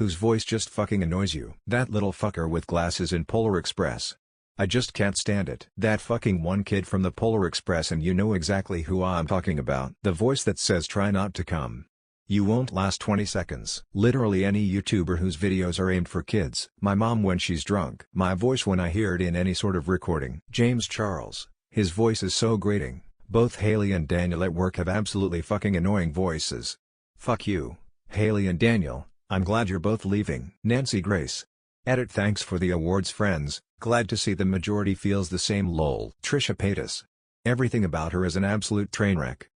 whose voice just fucking annoys you. That little fucker with glasses in Polar Express. I just can't stand it. That fucking one kid from the Polar Express, and you know exactly who I'm talking about. The voice that says try not to come. You won't last 20 seconds. Literally any YouTuber whose videos are aimed for kids. My mom when she's drunk. My voice when I hear it in any sort of recording. James Charles, his voice is so grating. Both Haley and Daniel at work have absolutely fucking annoying voices. Fuck you, Haley and Daniel, I'm glad you're both leaving. Nancy Grace. Edit thanks for the awards friends, glad to see the majority feels the same lol. Trisha Paytas. Everything about her is an absolute train wreck.